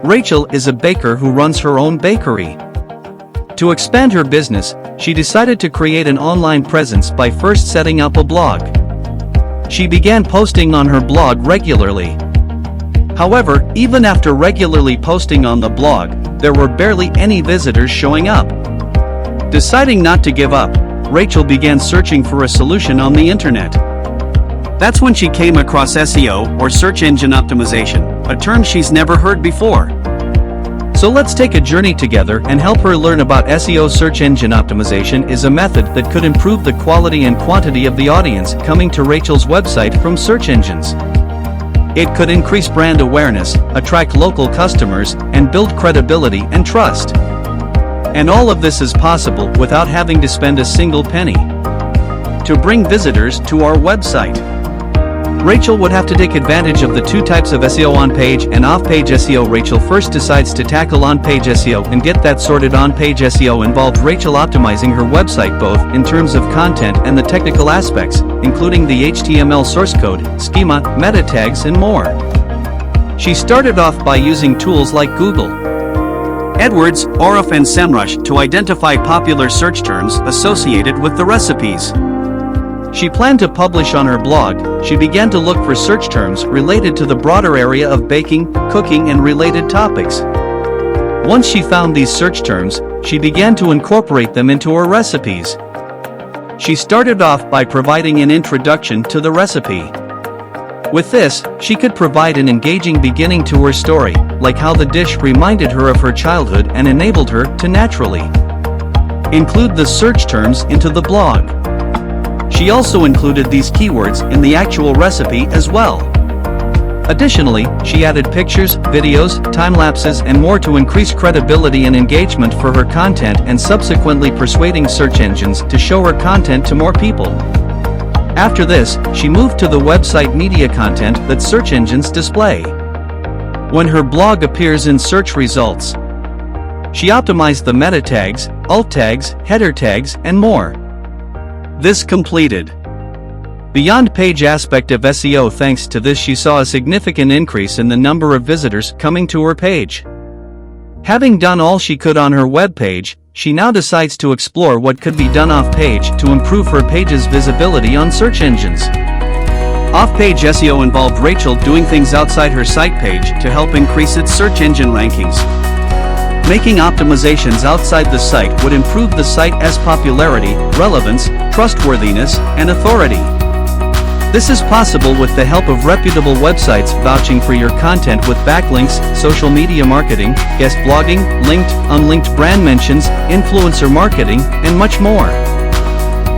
Rachel is a baker who runs her own bakery. To expand her business, she decided to create an online presence by first setting up a blog. She began posting on her blog regularly. However, even after regularly posting on the blog, there were barely any visitors showing up. Deciding not to give up, Rachel began searching for a solution on the internet. That's when she came across SEO, or search engine optimization, a term she's never heard before. So let's take a journey together and help her learn about SEO. Search engine optimization is a method that could improve the quality and quantity of the audience coming to Rachel's website from search engines. It could increase brand awareness, attract local customers, and build credibility and trust. And all of this is possible without having to spend a single penny. To bring visitors to our website, Rachel would have to take advantage of the two types of SEO: on-page and off-page SEO. Rachel first decides to tackle on-page SEO and get that sorted. On-page SEO involved Rachel optimizing her website both in terms of content and the technical aspects, including the HTML source code, schema, meta tags, and more. She started off by using tools like Google, AdWords, Ahrefs, and SEMrush to identify popular search terms associated with the recipes she planned to publish on her blog. She began to look for search terms related to the broader area of baking, cooking, and related topics. Once she found these search terms, she began to incorporate them into her recipes. She started off by providing an introduction to the recipe. With this, she could provide an engaging beginning to her story, like how the dish reminded her of her childhood and enabled her to naturally include the search terms into the blog. She also included these keywords in the actual recipe as well. Additionally, she added pictures, videos, time-lapses, and more to increase credibility and engagement for her content, and subsequently persuading search engines to show her content to more people. After this, she moved to the website media content that search engines display when her blog appears in search results. She optimized the meta tags, alt tags, header tags, and more. This completed beyond page aspect of SEO. Thanks to this, she saw a significant increase in the number of visitors coming to her page. Having done all she could on her web page, she now decides to explore what could be done off-page to improve her page's visibility on search engines. Off-page SEO involved Rachel doing things outside her site page to help increase its search engine rankings. Making optimizations outside the site would improve the site's popularity, relevance, trustworthiness, and authority. This is possible with the help of reputable websites vouching for your content with backlinks, social media marketing, guest blogging, linked, unlinked brand mentions, influencer marketing, and much more.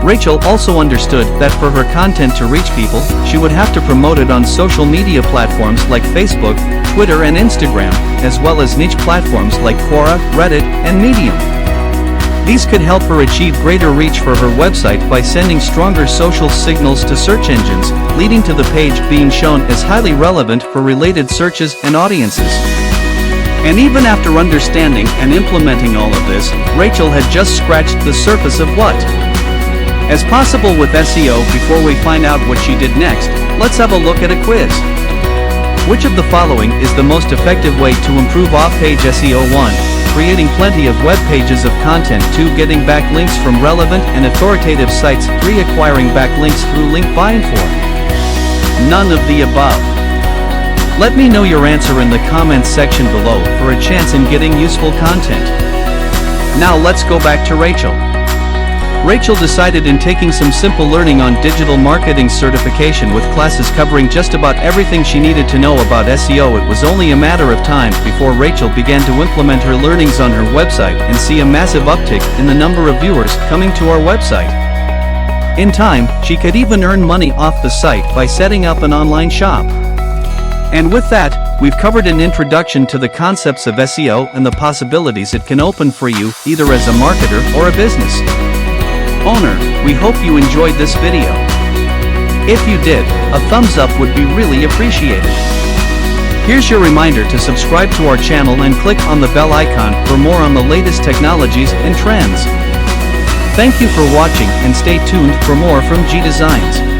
Rachel also understood that for her content to reach people, she would have to promote it on social media platforms like Facebook, Twitter, and Instagram, as well as niche platforms like Quora, Reddit, and Medium. These could help her achieve greater reach for her website by sending stronger social signals to search engines, leading to the page being shown as highly relevant for related searches and audiences. And even after understanding and implementing all of this, Rachel had just scratched the surface of what is possible with SEO. Before we find out what she did next, let's have a look at a quiz. Which of the following is the most effective way to improve off-page SEO? 1. Creating plenty of web pages of content. 2. Getting backlinks from relevant and authoritative sites. 3. Acquiring backlinks through link buying. 4. None of the above. Let me know your answer in the comments section below for a chance in getting useful content. Now let's go back to Rachel. Rachel decided in taking some simple learning on digital marketing certification with classes covering just about everything she needed to know about SEO. It was only a matter of time before Rachel began to implement her learnings on her website and see a massive uptick in the number of viewers coming to our website. In time, she could even earn money off the site by setting up an online shop. And with that, we've covered an introduction to the concepts of SEO and the possibilities it can open for you, either as a marketer or a business owner. We hope you enjoyed this video. If you did, a thumbs up would be really appreciated. Here's your reminder to subscribe to our channel and click on the bell icon for more on the latest technologies and trends. Thank you for watching and stay tuned for more from Gdesigns.